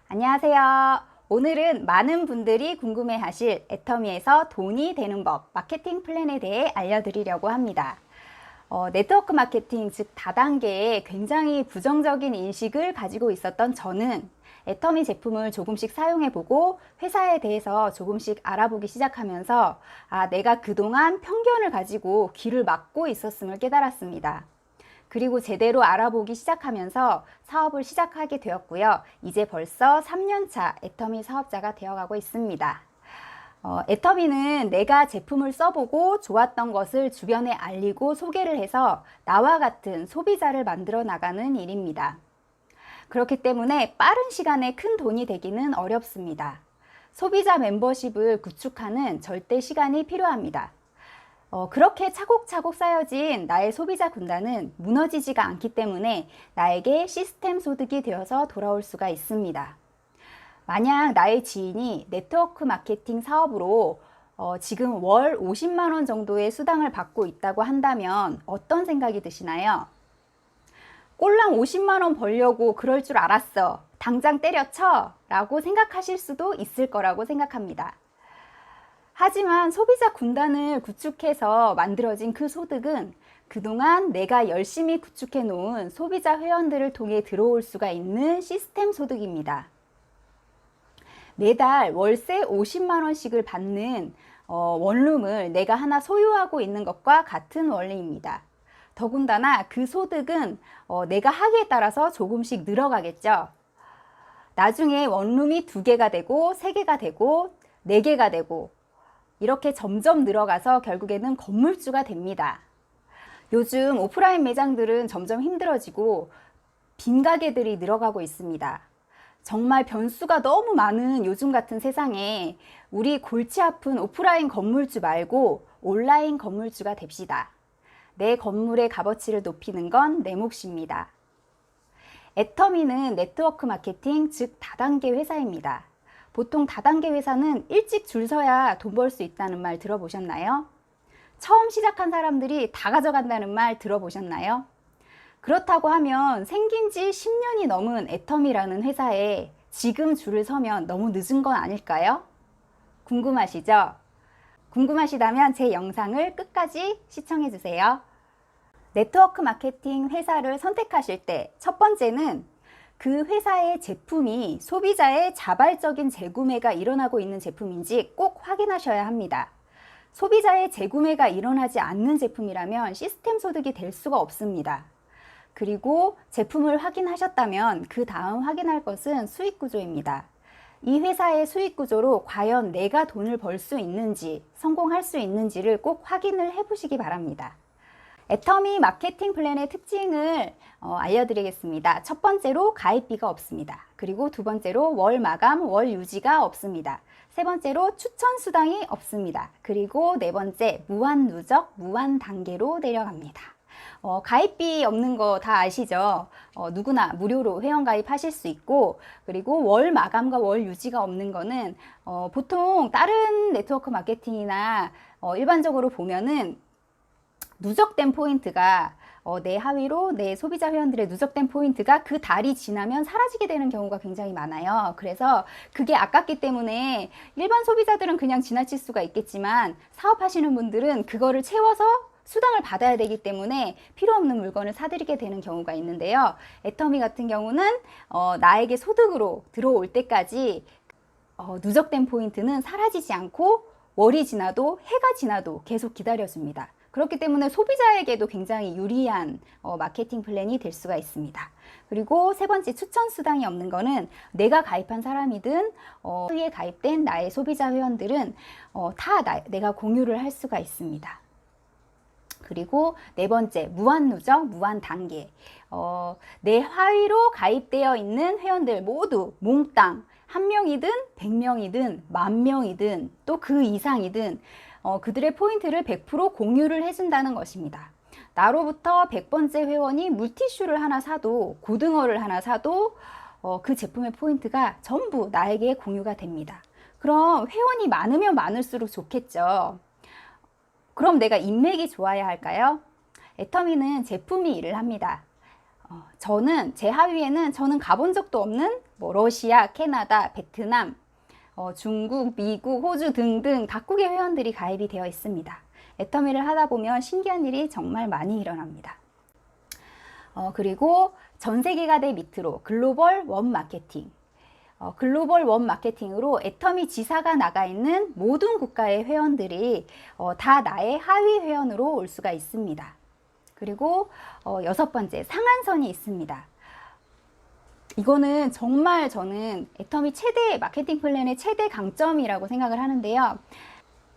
안녕하세요. 오늘은 많은 분들이 궁금해하실 애터미에서 돈이 되는 법, 마케팅 플랜에 대해 알려드리려고 합니다. 네트워크 마케팅, 즉 다단계에 굉장히 부정적인 인식을 가지고 있었던 저는 애터미 제품을 조금씩 사용해보고 회사에 대해서 조금씩 알아보기 시작하면서 내가 그동안 편견을 가지고 귀를 막고 있었음을 깨달았습니다. 그리고 제대로 알아보기 시작하면서 사업을 시작하게 되었고요. 이제 벌써 3년차 애터미 사업자가 되어가고 있습니다. 애터미는 내가 제품을 써보고 좋았던 것을 주변에 알리고 소개를 해서 나와 같은 소비자를 만들어 나가는 일입니다. 그렇기 때문에 빠른 시간에 큰 돈이 되기는 어렵습니다. 소비자 멤버십을 구축하는 절대 시간이 필요합니다. 그렇게 차곡차곡 쌓여진 나의 소비자 군단은 무너지지가 않기 때문에 나에게 시스템 소득이 되어서 돌아올 수가 있습니다. 만약 나의 지인이 네트워크 마케팅 사업으로 지금 월 50만 원 정도의 수당을 받고 있다고 한다면 어떤 생각이 드시나요? 꼴랑 50만 원 벌려고 그럴 줄 알았어. 당장 때려쳐! 라고 생각하실 수도 있을 거라고 생각합니다. 하지만 소비자 군단을 구축해서 만들어진 그 소득은 그동안 내가 열심히 구축해 놓은 소비자 회원들을 통해 들어올 수가 있는 시스템 소득입니다. 매달 월세 50만 원씩을 받는 원룸을 내가 하나 소유하고 있는 것과 같은 원리입니다. 더군다나 그 소득은 내가 하기에 따라서 조금씩 늘어가겠죠. 나중에 원룸이 2개가 되고 3개가 되고 4개가 되고 이렇게 점점 늘어가서 결국에는 건물주가 됩니다. 요즘 오프라인 매장들은 점점 힘들어지고 빈 가게들이 늘어가고 있습니다. 정말 변수가 너무 많은 요즘 같은 세상에 우리 골치 아픈 오프라인 건물주 말고 온라인 건물주가 됩시다. 내 건물의 값어치를 높이는 건 내 몫입니다. 애터미는 네트워크 마케팅, 즉 다단계 회사입니다. 보통 다단계 회사는 일찍 줄 서야 돈 벌 수 있다는 말 들어보셨나요? 처음 시작한 사람들이 다 가져간다는 말 들어보셨나요? 그렇다고 하면 생긴 지 10년이 넘은 애터미라는 회사에 지금 줄을 서면 너무 늦은 건 아닐까요? 궁금하시죠? 궁금하시다면 제 영상을 끝까지 시청해 주세요. 네트워크 마케팅 회사를 선택하실 때 첫 번째는 그 회사의 제품이 소비자의 자발적인 재구매가 일어나고 있는 제품인지 꼭 확인하셔야 합니다. 소비자의 재구매가 일어나지 않는 제품이라면 시스템 소득이 될 수가 없습니다. 그리고 제품을 확인하셨다면 그 다음 확인할 것은 수익 구조입니다. 이 회사의 수익 구조로 과연 내가 돈을 벌 수 있는지, 성공할 수 있는지를 꼭 확인을 해보시기 바랍니다. 애터미 마케팅 플랜의 특징을 알려드리겠습니다. 첫 번째로 가입비가 없습니다. 그리고 두 번째로 월 마감, 월 유지가 없습니다. 세 번째로 추천 수당이 없습니다. 그리고 네 번째 무한 누적, 무한 단계로 내려갑니다. 가입비 없는 거 다 아시죠? 누구나 무료로 회원 가입하실 수 있고, 그리고 월 마감과 월 유지가 없는 거는 보통 다른 네트워크 마케팅이나 일반적으로 보면은 누적된 포인트가 내 하위로 내 소비자 회원들의 누적된 포인트가 그 달이 지나면 사라지게 되는 경우가 굉장히 많아요. 그래서 그게 아깝기 때문에 일반 소비자들은 그냥 지나칠 수가 있겠지만 사업하시는 분들은 그거를 채워서 수당을 받아야 되기 때문에 필요 없는 물건을 사드리게 되는 경우가 있는데요. 애터미 같은 경우는 나에게 소득으로 들어올 때까지 누적된 포인트는 사라지지 않고 월이 지나도 해가 지나도 계속 기다려줍니다. 그렇기 때문에 소비자에게도 굉장히 유리한 마케팅 플랜이 될 수가 있습니다. 그리고 세 번째 추천 수당이 없는 거는 내가 가입한 사람이든 후에 가입된 나의 소비자 회원들은 다 내가 공유를 할 수가 있습니다. 그리고 네 번째 무한 누적, 무한 단계. 내 하위로 가입되어 있는 회원들 모두 몽땅 1명이든 100명이든 10,000명이든 또 그 이상이든 그들의 포인트를 100% 공유를 해준다는 것입니다. 나로부터 100번째 회원이 물티슈를 하나 사도 고등어를 하나 사도 그 제품의 포인트가 전부 나에게 공유가 됩니다. 그럼 회원이 많으면 많을수록 좋겠죠. 그럼 내가 인맥이 좋아야 할까요? 애터미는 제품이 일을 합니다. 저는 제 하위에는 저는 가본 적도 없는 뭐 러시아, 캐나다, 베트남, 중국, 미국, 호주 등등 각국의 회원들이 가입이 되어 있습니다. 애터미를 하다 보면 신기한 일이 정말 많이 일어납니다. 그리고 전 세계가 내 밑으로 글로벌 원 마케팅. 글로벌 원 마케팅으로 애터미 지사가 나가 있는 모든 국가의 회원들이 다 나의 하위 회원으로 올 수가 있습니다. 그리고 6번째, 상한선이 있습니다. 이거는 정말 저는 애터미 최대 마케팅 플랜의 최대 강점이라고 생각을 하는데요.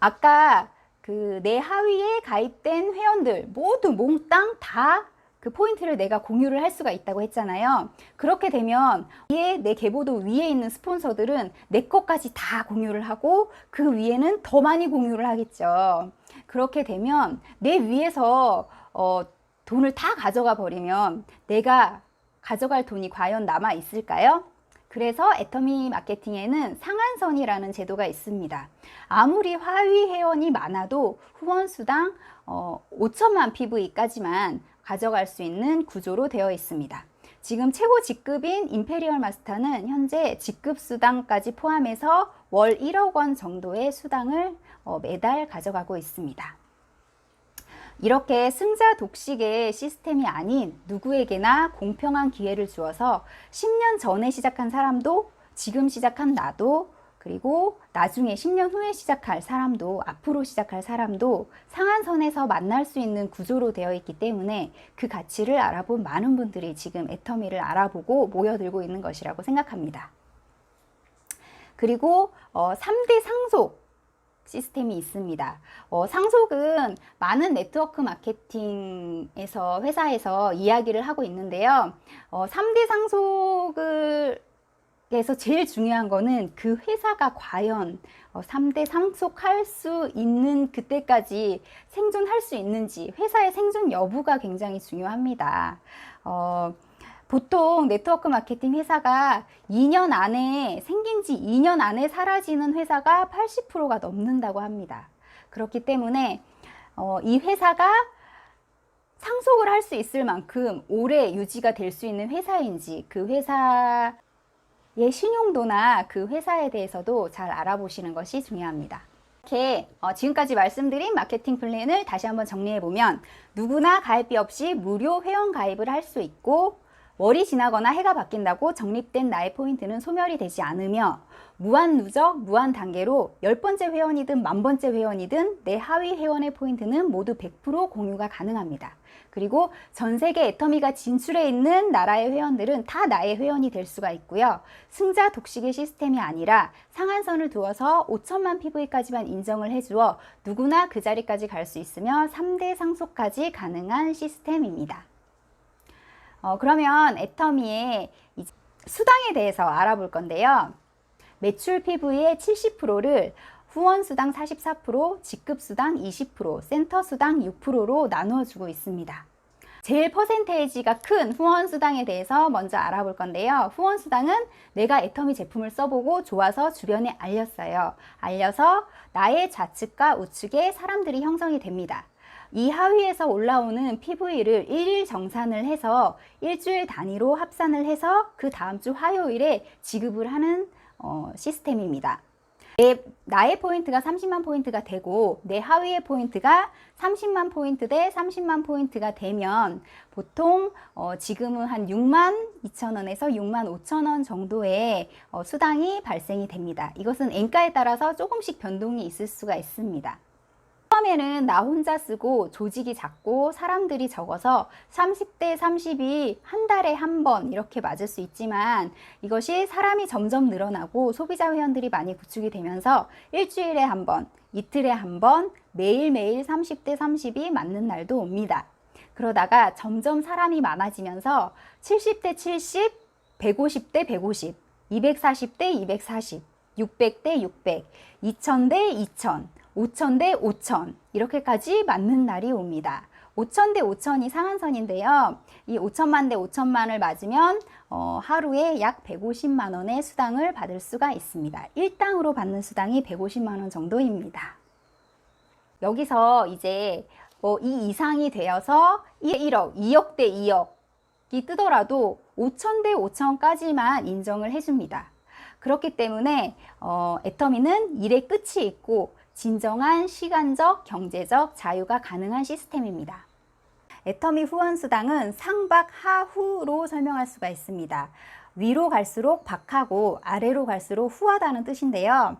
아까 그 내 하위에 가입된 회원들 모두 몽땅 다 그 포인트를 내가 공유를 할 수가 있다고 했잖아요. 그렇게 되면 내 계보도 위에 있는 스폰서들은 내 것까지 다 공유를 하고 그 위에는 더 많이 공유를 하겠죠. 그렇게 되면 내 위에서 돈을 다 가져가 버리면 내가 가져갈 돈이 과연 남아 있을까요? 그래서 애터미 마케팅에는 상한선이라는 제도가 있습니다. 아무리 하위 회원이 많아도 후원수당 5천만 PV까지만 가져갈 수 있는 구조로 되어 있습니다. 지금 최고 직급인 임페리얼 마스터는 현재 직급 수당까지 포함해서 월 1억 원 정도의 수당을 매달 가져가고 있습니다. 이렇게 승자 독식의 시스템이 아닌 누구에게나 공평한 기회를 주어서 10년 전에 시작한 사람도 지금 시작한 나도 그리고 나중에 10년 후에 시작할 사람도 앞으로 시작할 사람도 상한선에서 만날 수 있는 구조로 되어 있기 때문에 그 가치를 알아본 많은 분들이 지금 애터미를 알아보고 모여들고 있는 것이라고 생각합니다. 그리고 3대 상속 시스템이 있습니다. 상속은 많은 네트워크 마케팅에서 회사에서 이야기를 하고 있는데요. 3대 상속을 에서 제일 중요한 거는 그 회사가 과연 3대 상속할 수 있는 그때까지 생존할 수 있는지 회사의 생존 여부가 굉장히 중요합니다. 보통 네트워크 마케팅 회사가 2년 안에 생긴 지 2년 안에 사라지는 회사가 80%가 넘는다고 합니다. 그렇기 때문에 이 회사가 상속을 할 수 있을 만큼 오래 유지가 될 수 있는 회사인지 그 회사의 신용도나 그 회사에 대해서도 잘 알아보시는 것이 중요합니다. 이렇게 지금까지 말씀드린 마케팅 플랜을 다시 한번 정리해보면 누구나 가입비 없이 무료 회원 가입을 할 수 있고 월이 지나거나 해가 바뀐다고 적립된 나의 포인트는 소멸이 되지 않으며 무한 누적, 무한 단계로 10번째 회원이든 10,000번째 회원이든 내 하위 회원의 포인트는 모두 100% 공유가 가능합니다. 그리고 전 세계 애터미가 진출해 있는 나라의 회원들은 다 나의 회원이 될 수가 있고요. 승자 독식의 시스템이 아니라 상한선을 두어서 5천만 PV까지만 인정을 해주어 누구나 그 자리까지 갈 수 있으며 3대 상속까지 가능한 시스템입니다. 그러면 애터미의 수당에 대해서 알아볼 건데요. 매출 PV의 70%를 후원수당 44%, 직급수당 20%, 센터수당 6%로 나누어 주고 있습니다. 제일 퍼센테이지가 큰 후원수당에 대해서 먼저 알아볼 건데요. 후원수당은 내가 애터미 제품을 써보고 좋아서 주변에 알렸어요. 알려서 나의 좌측과 우측에 사람들이 형성이 됩니다. 이 하위에서 올라오는 PV를 일일 정산을 해서 일주일 단위로 합산을 해서 그 다음 주 화요일에 지급을 하는 시스템입니다. 나의 포인트가 30만 포인트가 되고 내 하위의 포인트가 30만 포인트 대 30만 포인트가 되면 보통 지금은 한 6만 2천 원에서 6만 5천 원 정도의 수당이 발생이 됩니다. 이것은 엔가에 따라서 조금씩 변동이 있을 수가 있습니다. 처음에는 나 혼자 쓰고 조직이 작고 사람들이 적어서 30대 30이 한 달에 한 번 이렇게 맞을 수 있지만 이것이 사람이 점점 늘어나고 소비자 회원들이 많이 구축이 되면서 일주일에 한 번, 이틀에 한 번, 매일매일 30대 30이 맞는 날도 옵니다. 그러다가 점점 사람이 많아지면서 70대 70, 150대 150, 240대 240, 600대 600, 2000대 2000, 5천 대 5천 이렇게까지 맞는 날이 옵니다. 5천 대 5천이 상한선인데요. 이 5천만 대 5천만을 맞으면 하루에 약 150만 원의 수당을 받을 수가 있습니다. 일당으로 받는 수당이 150만 원 정도입니다. 여기서 이제 이 이상이 되어서 1억, 2억 대 2억 뜨더라도 5천 대 5천까지만 인정을 해줍니다. 그렇기 때문에 애터미는 일의 끝이 있고 진정한 시간적, 경제적 자유가 가능한 시스템입니다. 애터미 후원수당은 상박 하후로 설명할 수가 있습니다. 위로 갈수록 박하고 아래로 갈수록 후하다는 뜻인데요.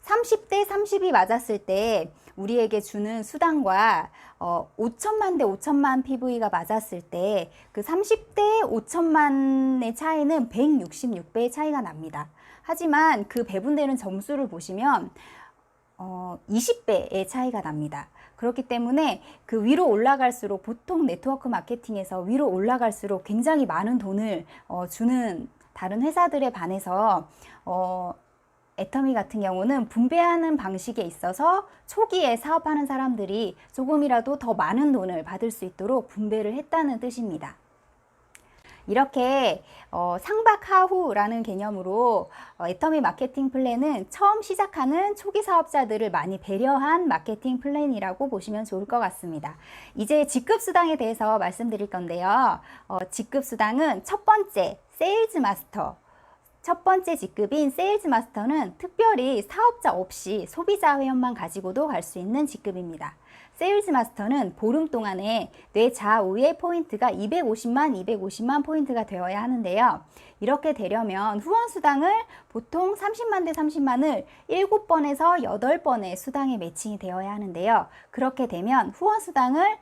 30대 30이 맞았을 때 우리에게 주는 수당과 5천만 대 5천만 PV가 맞았을 때 그 30대 5천만의 차이는 166배의 차이가 납니다. 하지만 그 배분되는 점수를 보시면 20배의 차이가 납니다. 그렇기 때문에 그 위로 올라갈수록 보통 네트워크 마케팅에서 위로 올라갈수록 굉장히 많은 돈을 주는 다른 회사들에 반해서 애터미 같은 경우는 분배하는 방식에 있어서 초기에 사업하는 사람들이 조금이라도 더 많은 돈을 받을 수 있도록 분배를 했다는 뜻입니다. 이렇게 상박하후라는 개념으로 애터미 마케팅 플랜은 처음 시작하는 초기 사업자들을 많이 배려한 마케팅 플랜이라고 보시면 좋을 것 같습니다. 이제 직급수당에 대해서 말씀드릴 건데요. 직급수당은 첫 번째 세일즈 마스터, 첫 번째 직급인 세일즈 마스터는 특별히 사업자 없이 소비자 회원만 가지고도 갈 수 있는 직급입니다. 세일즈 마스터는 보름 동안에 뇌 좌우의 포인트가 250만 포인트가 되어야 하는데요. 이렇게 되려면 후원수당을 보통 30만 대 30만을 7번에서 8번의 수당에 매칭이 되어야 하는데요. 그렇게 되면 후원수당을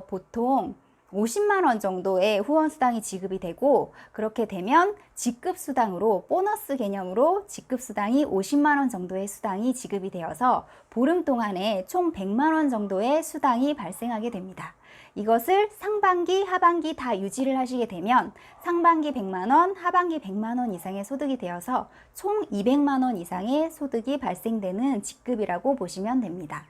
보통 50만 원 정도의 후원수당이 지급이 되고, 그렇게 되면 직급수당으로 보너스 개념으로 직급수당이 50만 원 정도의 수당이 지급이 되어서 보름 동안에 총 100만 원 정도의 수당이 발생하게 됩니다. 이것을 상반기, 하반기 다 유지를 하시게 되면 상반기 100만 원, 하반기 100만 원 이상의 소득이 되어서 총 200만 원 이상의 소득이 발생되는 직급이라고 보시면 됩니다.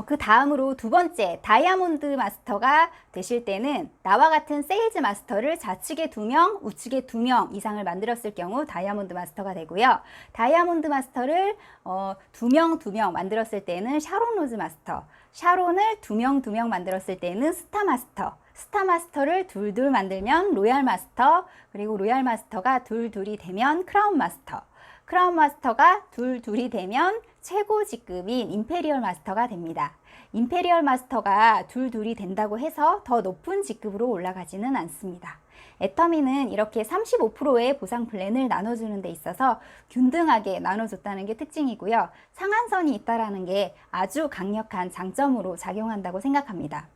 그 다음으로 두 번째 다이아몬드 마스터가 되실 때는 나와 같은 세일즈 마스터를 좌측에 2명, 우측에 2명 이상을 만들었을 경우 다이아몬드 마스터가 되고요. 다이아몬드 마스터를 2명 만들었을 때는 샤론 로즈 마스터, 샤론을 2명 만들었을 때는 스타 마스터, 스타 마스터를 둘 만들면 로얄 마스터, 그리고 로얄 마스터가 둘이 되면 크라운 마스터, 크라운 마스터가 둘이 되면 최고 직급인 임페리얼 마스터가 됩니다. 임페리얼 마스터가 둘이 된다고 해서 더 높은 직급으로 올라가지는 않습니다. 애터미는 이렇게 35%의 보상 플랜을 나눠주는 데 있어서 균등하게 나눠줬다는 게 특징이고요. 상한선이 있다는 게 아주 강력한 장점으로 작용한다고 생각합니다.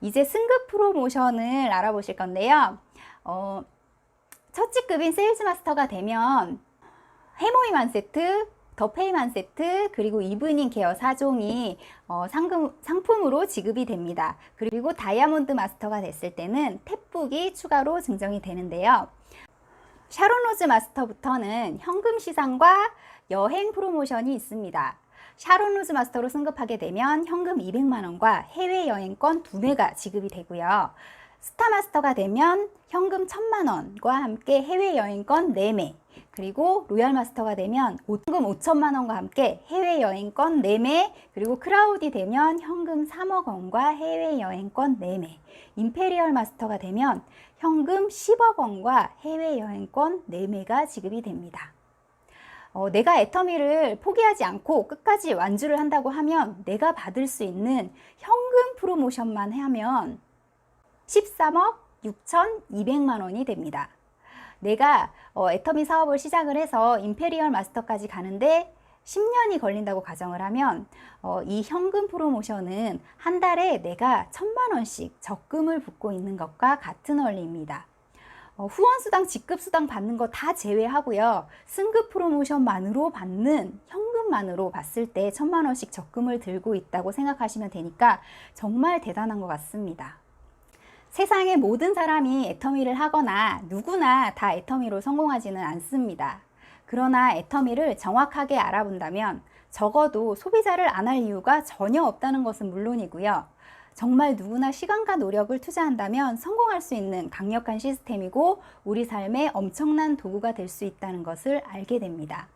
이제 승급 프로모션을 알아보실 건데요. 첫 직급인 세일즈 마스터가 되면 해모임 1세트, 더 페임 1세트, 그리고 이브닝 케어 4종이 상품으로 지급이 됩니다. 그리고 다이아몬드 마스터가 됐을 때는 탭북이 추가로 증정이 되는데요. 샤론 로즈 마스터부터는 현금 시상과 여행 프로모션이 있습니다. 샤론 로즈 마스터로 승급하게 되면 현금 200만 원과 해외여행권 2매가 지급이 되고요. 스타 마스터가 되면 현금 1000만 원과 함께 해외여행권 4매, 그리고 로얄 마스터가 되면 현금 5천만 원과 함께 해외여행권 4매, 그리고 크라우디 되면 현금 3억 원과 해외여행권 4매, 임페리얼 마스터가 되면 현금 10억 원과 해외여행권 4매가 지급이 됩니다. 내가 애터미를 포기하지 않고 끝까지 완주를 한다고 하면 내가 받을 수 있는 현금 프로모션만 하면 13억 6,200만 원이 됩니다. 내가 애터미 사업을 시작을 해서 임페리얼 마스터까지 가는데 10년이 걸린다고 가정을 하면 이 현금 프로모션은 한 달에 내가 1,000만 원씩 적금을 붓고 있는 것과 같은 원리입니다. 후원수당, 직급수당 받는 거 다 제외하고요. 승급 프로모션만으로 받는 현금만으로 봤을 때 1,000만 원씩 적금을 들고 있다고 생각하시면 되니까 정말 대단한 것 같습니다. 세상의 모든 사람이 애터미를 하거나 누구나 다 애터미로 성공하지는 않습니다. 그러나 애터미를 정확하게 알아본다면 적어도 소비자를 안 할 이유가 전혀 없다는 것은 물론이고요. 정말 누구나 시간과 노력을 투자한다면 성공할 수 있는 강력한 시스템이고 우리 삶에 엄청난 도구가 될 수 있다는 것을 알게 됩니다.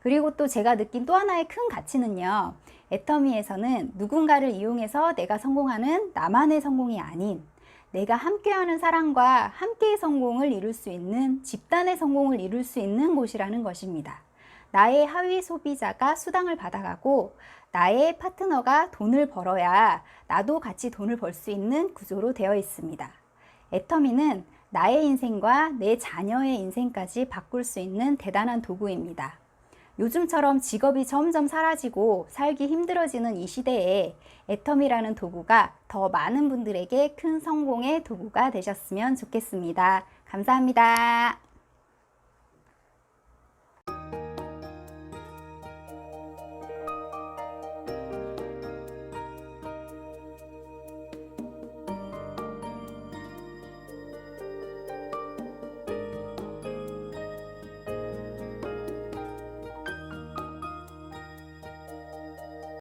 그리고 또 제가 느낀 또 하나의 큰 가치는요. 애터미에서는 누군가를 이용해서 내가 성공하는 나만의 성공이 아닌 내가 함께하는 사람과 함께의 성공을 이룰 수 있는, 집단의 성공을 이룰 수 있는 곳이라는 것입니다. 나의 하위 소비자가 수당을 받아가고 나의 파트너가 돈을 벌어야 나도 같이 돈을 벌 수 있는 구조로 되어 있습니다. 애터미는 나의 인생과 내 자녀의 인생까지 바꿀 수 있는 대단한 도구입니다. 요즘처럼 직업이 점점 사라지고 살기 힘들어지는 이 시대에 애터미라는 도구가 더 많은 분들에게 큰 성공의 도구가 되셨으면 좋겠습니다. 감사합니다.